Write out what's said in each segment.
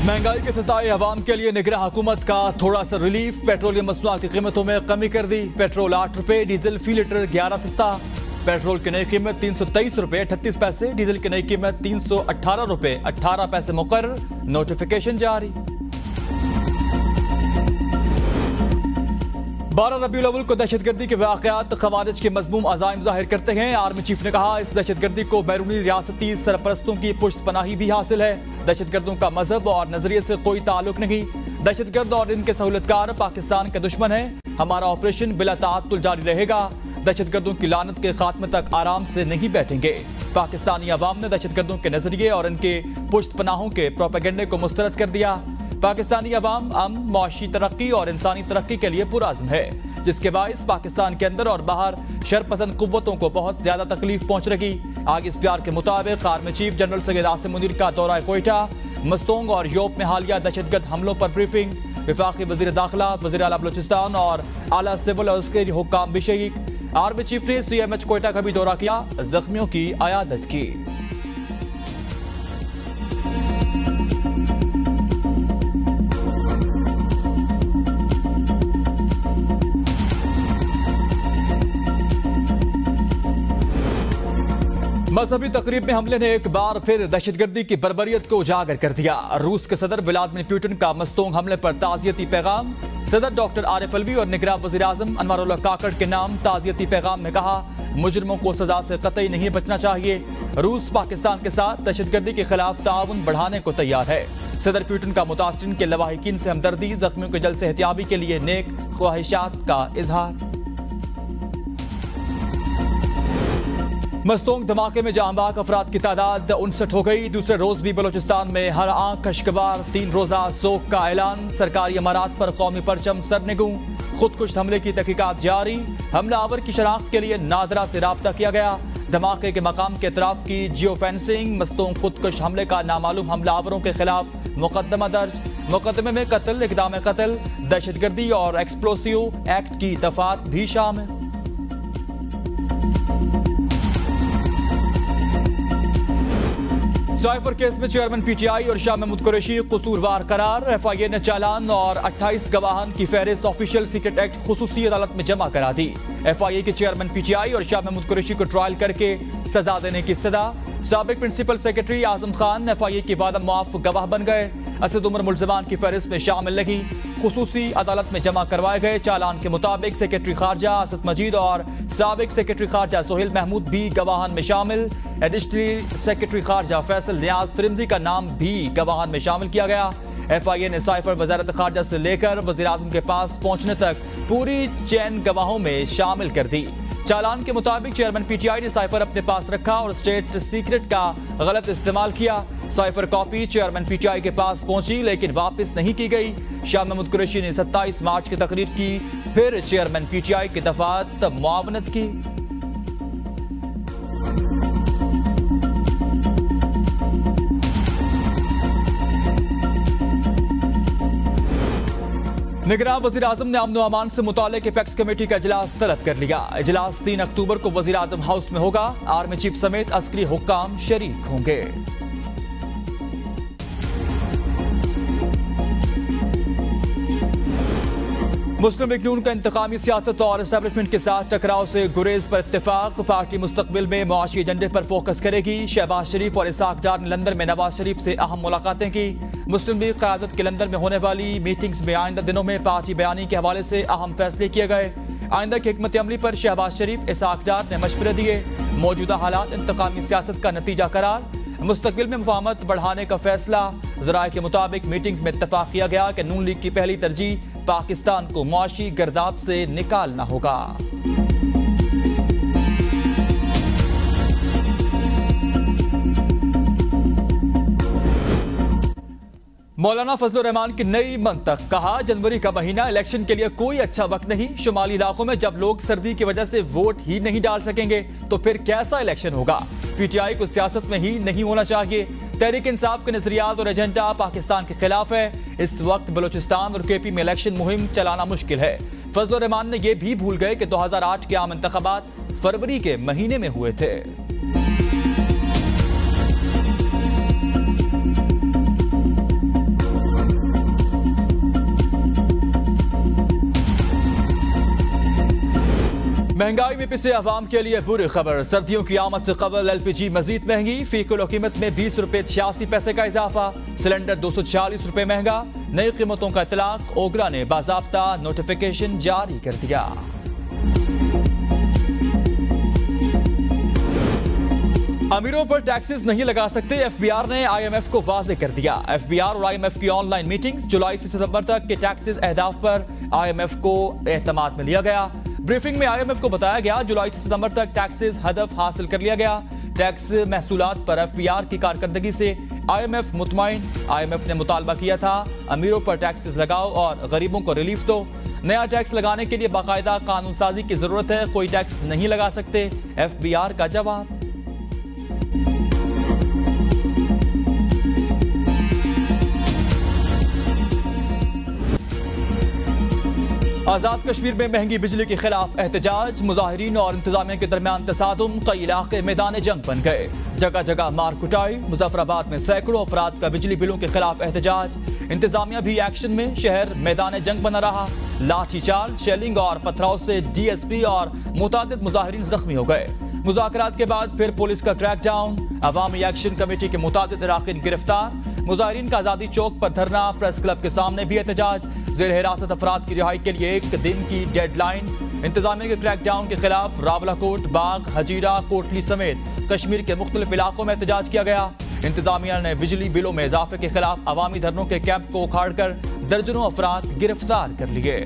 महंगाई के सताए अवाम के लिए निगरान हुकूमत का थोड़ा सा रिलीफ। पेट्रोलियम मसनूआत की कीमतों में कमी कर दी। पेट्रोल 8 रुपए, डीजल फी लीटर 11 सस्ता। पेट्रोल की नई कीमत 323 रुपए 38 पैसे, डीजल की नई कीमत 318 रुपए 18 पैसे मुकर्रर। नोटिफिकेशन जारी। 12 रबीउल अव्वल को दहशतगर्दी के वाक़यात ख़वारिज के मज़मूम अज़ाइम ज़ाहिर करते हैं। आर्मी चीफ ने कहा, इस दहशतगर्दी को बैरूनी रियासती सरपरस्तों की पुष्ट पनाही भी हासिल है। दहशतगर्दों का मजहब और नजरिए से कोई ताल्लुक नहीं। दहशतगर्द और इनके सहूलतकार पाकिस्तान के दुश्मन है। हमारा ऑपरेशन बिला ताअत्तुल जारी रहेगा। दहशतगर्दों की लानत के खात्मे तक आराम से नहीं बैठेंगे। पाकिस्तानी अवाम ने दहशतगर्दों के नजरिए और इनके पुष्ट पनाहों के प्रोपेगेंडे को मुस्तरद कर दिया। पाकिस्तानी अवाम अमन, मुआशी तरक्की और इंसानी तरक्की के लिए पुरअज़्म है, जिसके बाइस पाकिस्तान के अंदर और बाहर शरपसंद कुव्वतों को बहुत ज्यादा तकलीफ पहुंच रही। आगे इस प्यार के मुताबिक army chief general Syed Asim Munir का दौरा कोयटा, मस्तोंग और यूरोप में हालिया दहशतगर्द हमलों पर ब्रीफिंग। वफाकी वजीर दाखिला, वजीर आला बलूचिस्तान और आला सिविल और अस्करी हुक्काम भी शरीक। आर्मी चीफ ने CMH कोयटा का भी दौरा किया, जख्मियों की अयादत की। मजहबी तकरीब में हमले ने एक बार फिर दहशतगर्दी की बर्बरियत को उजागर कर दिया। रूस के सदर व्लादिमीर पुतिन का मस्तोंग हमले पर ताज़ियती पैगाम। सदर डॉक्टर आरिफ अलवी और निगरान वज़ीर आज़म अनवरुल्लाह काकड़ के नाम ताज़ियती पैगाम में कहा, मुजरिमों को सजा से कतई नहीं बचना चाहिए। रूस पाकिस्तान के साथ दहशतगर्दी के खिलाफ ताउन बढ़ाने को तैयार है। सदर पुतिन का मुतासिरीन के लवाहिकीन से हमदर्दी, जख्मियों के जल्द सेहतियाबी के लिए नेक ख्वाहिशात का इजहार। मस्तोंग धमाके में जांबाग अफराद की तादाद 59 हो गई। दूसरे रोज भी बलोचिस्तान में हर आंख कश्कबार 3 रोजा सोग का ऐलान। सरकारी इमारात पर कौमी परचम सरनिगू। खुदकुश हमले की तहकीकात जारी। हमलावर की शनाख्त के लिए नाजरा से राब्ता किया गया। धमाके के मकाम के अतराफ की जियो फेंसिंग। मस्तोंग खुदकुश हमले का नामालूम हमलावरों के खिलाफ मुकदमा दर्ज। मुकदमे में कत्ल, इक़दाम कत्ल, दहशतगर्दी और एक्सप्लोसिव एक्ट की दफात भी शामिल। साइफर केस में चेयरमैन PTI और शाह महमूद कुरैशी कसूरवार करार। FIA ने चालान और 28 गवाहान की फहरिस्त ऑफिशियल सीक्रेट एक्ट खुसूसी अदालत में जमा करा दी। FIA के चेयरमैन PTI और शाह महमूद कुरैशी को ट्रायल करके सजा देने की सदा। साबिक principal secretary Azam Khan FIA के वादा मुआफ गवाह बन गए। असद उमर मुल्ज़िमान की फहरिस्त में शामिल नहीं। खुसूसी अदालत में जमा करवाए गए चालान के मुताबिक सेक्रेटरी खारजा असद मजीद और साबिक सेक्रेटरी खारजा सोहेल महमूद भी गवाहान में शामिल। एडिशनली सेक्रेटरी खारजा फैसल नियाज त्रिमजी का नाम भी गवाहान में शामिल किया गया। FIA ने साइफर वजारत खारजा से लेकर वज़ीर आज़म के पास पहुंचने तक पूरी चैन गवाहों में शामिल कर दी। चालान के मुताबिक चेयरमैन PTI ने साइफर अपने पास रखा और स्टेट सीक्रेट का गलत इस्तेमाल किया। साइफर कॉपी चेयरमैन PTI के पास पहुंची लेकिन वापस नहीं की गई। शाह महमूद कुरैशी ने 27 मार्च की तकरीर की, फिर चेयरमैन PTI की दफात मुआवनत की। निगरान वज़ीर आज़म ने अमन व अमान से मुताल्लिक़ एपेक्स कमेटी का इजलास तलब कर लिया। इजलास 3 अक्टूबर को वज़ीर आज़म हाउस में होगा। आर्मी चीफ समेत अस्करी हुक्काम शरीक होंगे। मुस्लिम लीग नून का इंतकामी सियासत और एस्टेब्लिशमेंट के साथ टकराव से गुरेज पर इत्तेफाक। पार्टी मुस्तकबिल में मुआशी एजेंडे पर फोकस करेगी। शहबाज शरीफ और इसाक डार ने लंदन में नवाज शरीफ से अहम मुलाकातें की। मुस्लिम लीग क़यादत के लंदन में होने वाली मीटिंग्स में आइंदा दिनों में पार्टी बयानी के हवाले से अहम फैसले किए गए। आइंदा की हिकमत अमली पर शहबाज शरीफ, इसाक डार ने मशवरे दिए। मौजूदा हालात इंतकामी सियासत का नतीजा करार। मुस्तकबिल में मुफाहमत बढ़ाने का फैसला। ज़राए के मुताबिक मीटिंग्स में इत्तफाक किया गया कि नून लीग की पहली तरजीह पाकिस्तान को मुआशी गर्दाब से निकालना होगा। मौलाना फजलुर रहमान की नई मंतक। कहा, जनवरी का महीना इलेक्शन के लिए कोई अच्छा वक्त नहीं। शुमाली इलाकों में जब लोग सर्दी की वजह से वोट ही नहीं डाल सकेंगे तो फिर कैसा इलेक्शन होगा। PTI को सियासत में ही नहीं होना चाहिए। तहरीक इंसाफ के नजरियात और एजेंडा पाकिस्तान के खिलाफ है। इस वक्त बलूचिस्तान और KP में इलेक्शन मुहिम चलाना मुश्किल है। फजलुर रहमान ने यह भी भूल गए कि 2008 के आम इंतखाबात फरवरी के महीने में हुए थे। महंगाई में पिसे अवाम के लिए बुरी खबर। सर्दियों की आमद से कबल एलपीजी मजीद महंगी। फी किलो कीमत में 20 रुपए 86 पैसे का इजाफा। सिलेंडर 240 रुपए महंगा। नई कीमतों का इतलाक। ओगरा ने बाज़ाब्ता नोटिफिकेशन जारी कर दिया। अमीरों पर टैक्सेस नहीं लगा सकते, एफबीआर ने आईएमएफ को वाज़ेह कर दिया। एफबीआर और आईएमएफ की ऑनलाइन मीटिंग्स। जुलाई से सितंबर तक के टैक्सेस अहदाफ पर आईएमएफ को एहतमाद में लिया गया। ब्रीफिंग में आईएमएफ को बताया गया जुलाई से सितंबर तक टैक्सेस हदफ हासिल कर लिया गया। टैक्स महसूलात पर एफबीआर की कारकर्दगी से आईएमएफ मुतमईन। आईएमएफ ने मुतालबा किया था अमीरों पर टैक्सेस लगाओ और गरीबों को रिलीफ दो। नया टैक्स लगाने के लिए बाकायदा कानून साजी की जरूरत है, कोई टैक्स नहीं लगा सकते, एफबीआर का जवाब। आजाद कश्मीर में महंगी बिजली के खिलाफ एहतजाज। मुजाहिरीन और इंतजामिया के दरमियान तसादुम। कई इलाके मैदान जंग बन गए। जगह जगह मार कुटाई। मुजफ्फराबाद में सैकड़ों अफराद का बिजली बिलों के खिलाफ एहतजाज। इंतजामिया भी एक्शन में। शहर मैदान जंग बना रहा। लाठीचार्ज, शेलिंग और पथराव से डीएसपी और मुतादिद मुजाहिरीन जख्मी हो गए। मुज़ाकरात के बाद फिर पुलिस का क्रैकडाउन। अवामी एक्शन कमेटी के मुतादिद अराकीन गिरफ्तार। मुजाहिरीन का आजादी चौक पर धरना। प्रेस क्लब के सामने भी एहतजाज। जेर हिरासत अफराद की रिहाई के लिए 1 दिन की डेडलाइन। इंतजामिया के क्रैकडाउन के खिलाफ रावलाकोट, बाग, हजीरा, कोटली समेत कश्मीर के मुख्तलिफ इलाकों में एहतजाज किया गया। इंतजामिया ने बिजली बिलों में इजाफे के खिलाफ अवामी धरनों के कैंप को उखाड़कर दर्जनों अफराद गिरफ्तार कर लिए।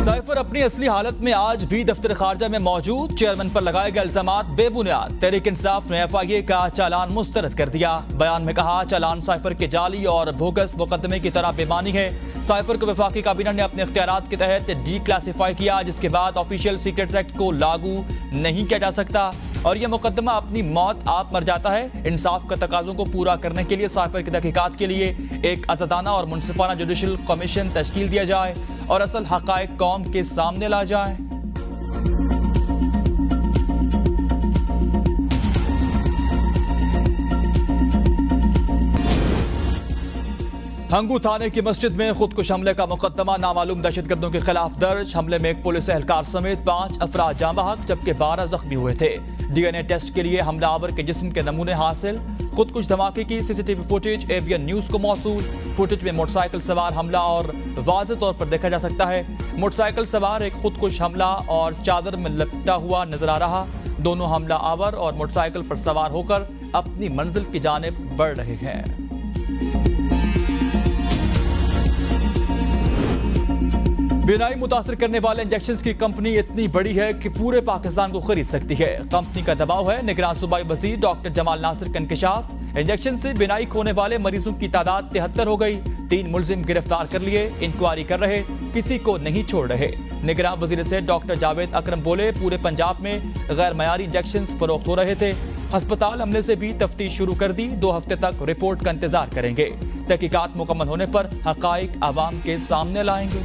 साइफर अपनी असली हालत में आज भी दफ्तर खारजा में मौजूद। चेयरमैन पर लगाए गए इल्जामात बेबुनियाद। तहरीक इंसाफ ने एफआईए का चालान मुस्तरद कर दिया। बयान में कहा चालान साइफर के जाली और बोगस मुकदमे की तरह बेमानी है। साइफर को वफाकी काबीना ने अपने इख्तियारात के तहत डी क्लासिफाई किया, जिसके बाद ऑफिशियल सीक्रेट्स एक्ट को लागू नहीं किया जा सकता और यह मुकदमा अपनी मौत आप मर जाता है। इंसाफ का तकाजों को पूरा करने के लिए साइफर की तहकीकात के लिए एक आज़ादाना और मुनसिफाना जुडिशल कमीशन तश्कील दिया जाए और असल हक़ाइक़ कौम के सामने ला जाए। हंगू थाने की मस्जिद में खुदकुश हमले का मुकदमा नामालूम दहशतगर्दों के खिलाफ दर्ज। हमले में एक पुलिस एहलकार समेत 5 अफराद जाँ बहक जबकि 12 जख्मी हुए थे। डीएनए टेस्ट के लिए हमलावर के जिस्म के नमूने हासिल। खुदकुश धमाके की सीसीटीवी फुटेज एबीएन न्यूज को मौसूल। फुटेज में मोटरसाइकिल सवार हमला और वाज़ेह तौर पर देखा जा सकता है। मोटरसाइकिल सवार एक खुदकुश हमला और चादर में लपटा हुआ नजर आ रहा। दोनों हमला आवर और मोटरसाइकिल पर सवार होकर अपनी मंजिल की जानिब बढ़ रहे हैं। बिनाई मुतासर करने वाले इंजेक्शंस की कंपनी इतनी बड़ी है कि पूरे पाकिस्तान को खरीद सकती है। कंपनी का दबाव है। निगरान सूबाई वजीर डॉक्टर जमाल नासिर का इंकशाफ। इंजेक्शन से बिनाई खोने वाले मरीजों की तादाद 73 हो गई। 3 मुलजिम गिरफ्तार कर लिए। इंक्वायरी कर रहे, किसी को नहीं छोड़ रहे। निगरान वजीर से डॉक्टर जावेद अकरम बोले पूरे पंजाब में गैर मयारी इंजेक्शन फरोख्त हो रहे थे। अस्पताल हमले से भी तफ्तीश शुरू कर दी। 2 हफ्ते तक रिपोर्ट का इंतजार करेंगे। तहकीकात मुकम्मल होने पर हक़ाइक़ आवाम के सामने लाएंगे।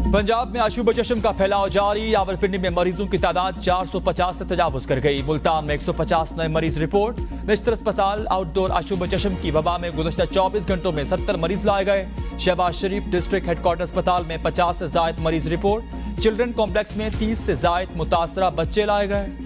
पंजाब में आशूब चश्म का फैलाव जारी। रावलपिंडी में मरीजों की तादाद 450 से तजावुज कर गई। मुल्तान में 150 नए मरीज रिपोर्ट। निश्तर अस्पताल आउटडोर आशूब चश्म की वबा में गुज़श्ता 24 घंटों में 70 मरीज लाए गए। शहबाज शरीफ डिस्ट्रिक्ट हेडक्वार्टर अस्पताल में 50 से ज़ायद मरीज रिपोर्ट। चिल्ड्रन कॉम्प्लेक्स में 30 से ज़ायद मुतासरा बच्चे लाए गए।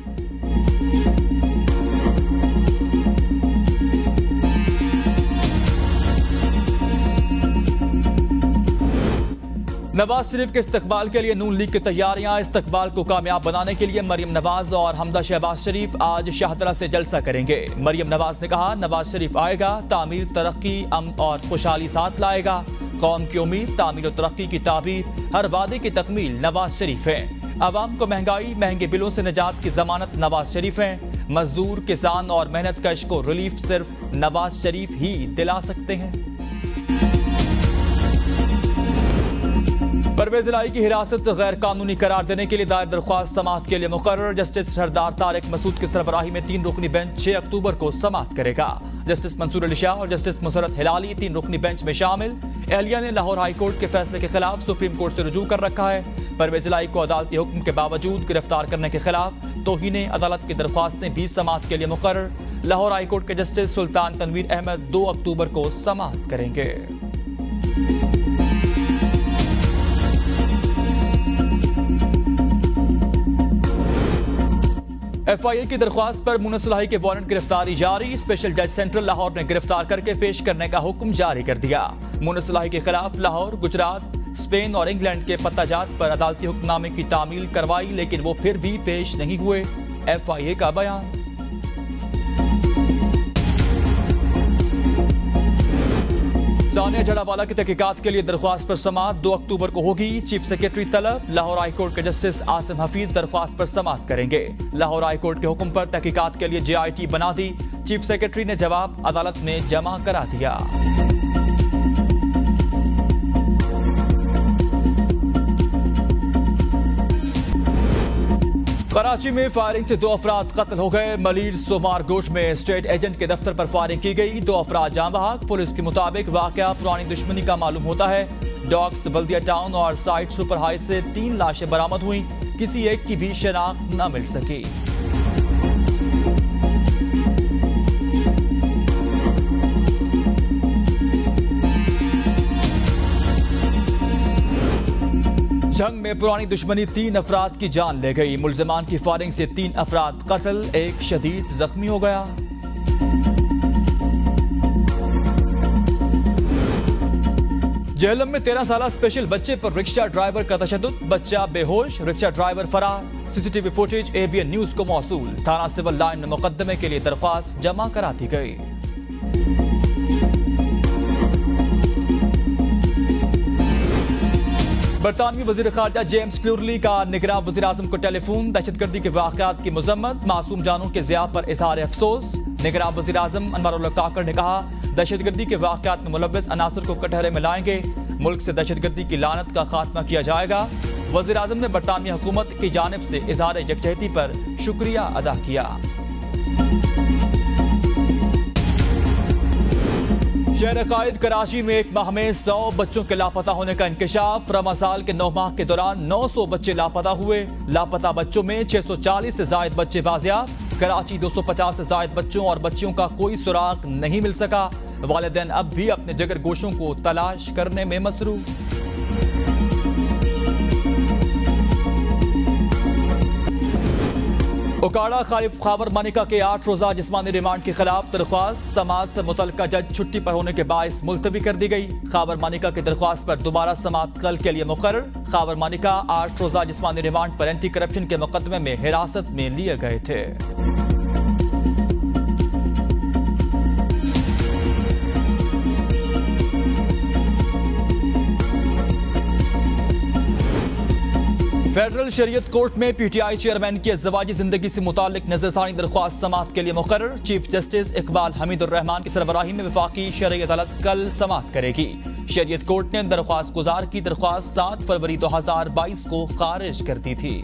नवाज शरीफ के इस्तकबाल के लिए नून लीग की तैयारियां। इस्तकबाल को कामयाब बनाने के लिए मरियम नवाज और हमजा शहबाज शरीफ आज शाहतरा से जलसा करेंगे। मरियम नवाज ने कहा महफूज शरीफ आएगा, तामीर, तरक्की, अमन और खुशहाली साथ लाएगा। कौम की उम्मीद, तामीर और तरक्की की ताबीर, हर वादे की तकमील नवाज शरीफ है। आवाम को महंगाई, महंगे बिलों से निजात की जमानत नवाज शरीफ है। मजदूर, किसान और मेहनत कश को रिलीफ सिर्फ नवाज शरीफ ही दिला सकते हैं। परवेज इलाही की हिरासत गैर कानूनी करार देने के लिए दायर दरख्वास्त समाअत के लिए मुकर्रर। जस्टिस सरदार तारिक मसूद की सरबराही में 3 रुकनी बेंच 6 अक्टूबर को समाअत करेगा। जस्टिस मंसूर अली शाह और जस्टिस मुसरत हिलाली 3 रुकनी बेंच में शामिल। एहलिया ने लाहौर हाई कोर्ट के फैसले के खिलाफ सुप्रीम कोर्ट से रुजू कर रखा है। परवेज इलाही को अदालती हुक्म के बावजूद गिरफ्तार करने के खिलाफ तौहीन अदालत की दरख्वास्तें भी समाअत के लिए मुकर्रर। लाहौर हाई कोर्ट के जस्टिस सुल्तान तनवीर अहमद 2 अक्टूबर को समाअत करेंगे। FIA की दरख्वास्त पर मुनस इलाही के वारंट गिरफ्तारी जारी। स्पेशल जज सेंट्रल लाहौर ने गिरफ्तार करके पेश करने का हुक्म जारी कर दिया। मुनस इलाही के खिलाफ लाहौर, गुजरात, स्पेन और इंग्लैंड के पत्ताजात पर अदालती हुक्मनामे की तामील करवाई, लेकिन वो फिर भी पेश नहीं हुए। FIA का बयान। सानिया जड़ावाला की तहकीकात के लिए दरख्वास्त पर समाअत 2 अक्टूबर को होगी। चीफ सेक्रेटरी तलब। लाहौर हाई कोर्ट के जस्टिस आसिम हफीज दरख्वास्त पर समाअत करेंगे। लाहौर हाई कोर्ट के हुक्म पर तहकीकात के लिए JIT बना दी। चीफ सेक्रेटरी ने जवाब अदालत में जमा करा दिया। कराची में फायरिंग से 2 अफराद कत्ल हो गए। मलीर सोमार गोश में स्टेट एजेंट के दफ्तर पर फायरिंग की गई। 2 अफराद जान बहक। पुलिस के मुताबिक वाकया पुरानी दुश्मनी का मालूम होता है। डॉग्स, बल्दिया टाउन और साइड सुपर हाई से 3 लाशें बरामद हुई। किसी एक की भी शनाख्त न मिल सकी। जंग में पुरानी दुश्मनी 3 अफराद की जान ले गई। मुल्जिमान की फायरिंग से 3 अफराद कत्ल, 1 शदीद जख्मी हो गया। जेहलम में 13 साल स्पेशल बच्चे पर रिक्शा ड्राइवर का तशद्दुद। बच्चा बेहोश, रिक्शा ड्राइवर फरार। CCTV फुटेज ABN न्यूज को मौसूल। थाना सिविल लाइन में मुकदमे के लिए दरख्वास्त जमा करा दी गई। बरतानवी वजीर खारजा जेम्स क्लूरली का निगरान वजीर आजम को टेलीफोन। दहशतगर्दी के वाकयात की मजम्मत। मासूम जानों के ज़िया पर इजहार अफसोस। निगरान वजीर आजम अनवरुल्लाह काकड़ ने कहा, दहशतगर्दी के वाकयात में मुलव्वस अनासर को कटहरे में लाएंगे। मुल्क से दहशतगर्दी की लानत का खात्मा किया जाएगा। वजीर आजम ने बरतानवी हुकूमत की जानिब से इजहार यकजहती पर शुक्रिया अदा किया। शहर कायद कराची में 1 माह में 100 बच्चों के लापता होने का इंकशाफ। रमज़ान साल के 9 माह के दौरान 900 बच्चे लापता हुए। लापता बच्चों में 640 से ज़ायद बच्चे बाजियाब। कराची 250 से ज़ायद बच्चों और बच्चियों का कोई सुराग नहीं मिल सका। वालिदैन अब भी अपने जिगर गोशों को तलाश करने में मसरूफ। उकाड़ा खालिफ खावर मानिका के 8 रोजा जिस्मानी रिमांड के खिलाफ दरख्वास्त। समाअत मुतल्लिका जज छुट्टी पर होने के बायस मुलतवी कर दी गई। खावर मानिका की दरख्वास्त पर दोबारा समाअत कल के लिए मुकर्रर। खावर मानिका 8 रोजा जिस्मानी रिमांड पर एंटी करप्शन के मुकदमे में हिरासत में लिए गए थे। फेडरल शरीयत कोर्ट में PTI चेयरमैन की अज़वाजी जिंदगी से मुतालिक नजरसानी दरख्वास्त समाअत के लिए मुकर्रर। चीफ जस्टिस इकबाल हमीदुर रहमान की सरबराही में वफाकी शरई अदालत कल समाअत करेगी। शरीयत कोर्ट ने दरख्वास्त गुजार की दरख्वास्त 7 फरवरी 2022 को खारिज कर दी थी।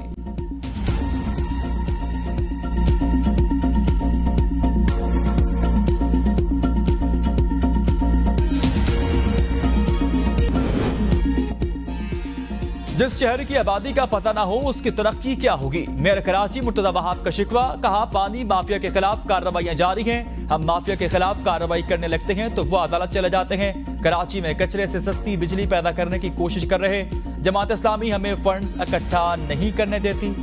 जिस शहर की आबादी का पता ना हो उसकी तरक्की क्या होगी। मेयर कराची मुर्तजा वहाब का शिकवा। कहा, पानी माफिया के खिलाफ कार्रवाइयां जारी हैं। हम माफिया के खिलाफ कार्रवाई करने लगते हैं तो वो अदालत चले जाते हैं। कराची में कचरे से सस्ती बिजली पैदा करने की कोशिश कर रहे। जमात इस्लामी हमें फंड्स इकट्ठा नहीं करने देती।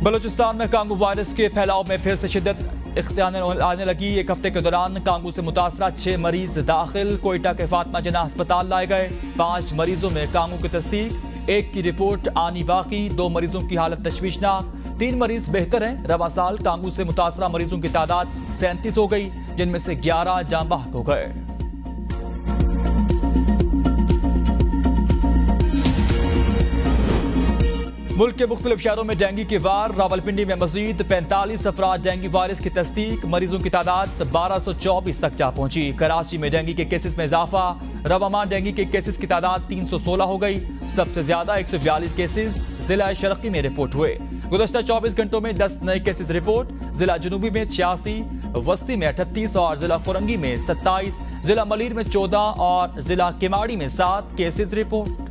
बलूचिस्तान में कांगू वायरस के फैलाव में फिर से शिद्दत आने लगी। 1 हफ्ते के दौरान कांगू से मुतासरा 6 मरीज दाखिल। कोयटा के फातिमा जिन्ना अस्पताल लाए गए। 5 मरीजों में कांगू की तस्दीक। 1 की रिपोर्ट आनी बाकी। 2 मरीजों की हालत तशवीशनाक। 3 मरीज बेहतर हैं। रवा साल कांगू से मुतासरा मरीजों की तादाद 37 हो गई, जिनमें से 11 जान बहक हो गए। मुल्क के मुख्तलिफ शहरों में डेंगू की वार। रावलपिंडी में मजीद 45 अफराद डेंगू वायरस की तस्दीक। मरीजों की तादाद 1224 तक जा पहुंची। कराची में डेंगू के केसेस में इजाफा। रवामान डेंगू के केसेस की तादाद 316 हो गई। सबसे ज्यादा 142 केसेस जिला शरकी में रिपोर्ट हुए। गुज़श्ता 24 घंटों में 10 नए केसेस रिपोर्ट। जिला जुनूबी में 86, वस्ती में 38 और जिला कोरंगी में 27, जिला मलीर में 14 और जिला किमाड़ी में 7 केसेस रिपोर्ट।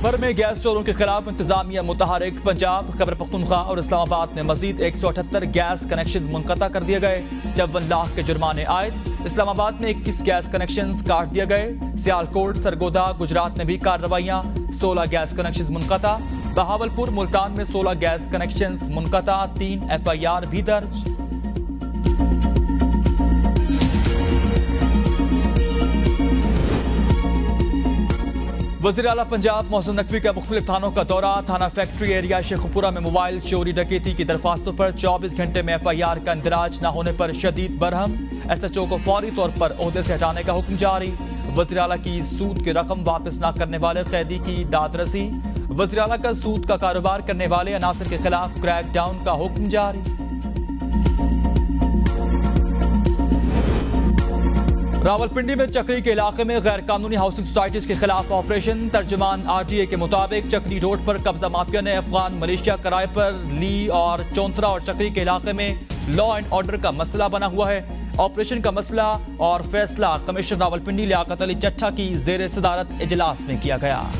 भर में गैस चोरों के खिलाफ इंतजामिया मुतहरिक। पंजाब, खैबर पख्तूनख्वा और इस्लामाबाद में मजीद 178 गैस कनेक्शन मुनक़ता कर दिए गए। 54 लाख के जुर्माने आयद। इस्लामाबाद में 21 गैस कनेक्शन काट दिए गए। सियालकोट, सरगोदा, गुजरात में भी कार्रवाइयां। 16 गैस कनेक्शन मुनक़ता। बहावलपुर, मुल्तान में 16 गैस कनेक्शन मुनक़ता। 3 FIR भी दर्ज। वज़ीर आला पंजाब मोहसिन नकवी का मुख्तलिफ थानों का दौरा। थाना फैक्ट्री एरिया शेखुपुरा में मोबाइल चोरी डकैती की दरख्वास्तों पर 24 घंटे में FIR का इंदराज न होने पर शदीद बरहम। SHO को फौरी तौर पर ओहदे से हटाने का हुक्म जारी। वज़ीर आला की सूद की रकम वापस न करने वाले कैदी की दादरसी। वज़ीर आला का सूद का कारोबार करने वाले अनासर के खिलाफ क्रैक डाउन का हुक्म जारी। रावलपिंडी में चक्री के इलाके में गैर कानूनी हाउसिंग सोसाइटीज के खिलाफ ऑपरेशन। तर्जुमान RTA के मुताबिक चक्री रोड पर कब्जा माफिया ने अफगान मलेशिया किराए पर ली और चौंतरा और चक्री के इलाके में लॉ एंड ऑर्डर का मसला बना हुआ है। ऑपरेशन का मसला और फैसला कमिश्नर रावलपिंडी लियाकत अली चट्ठा की जेर सदारत इजलास में किया गया।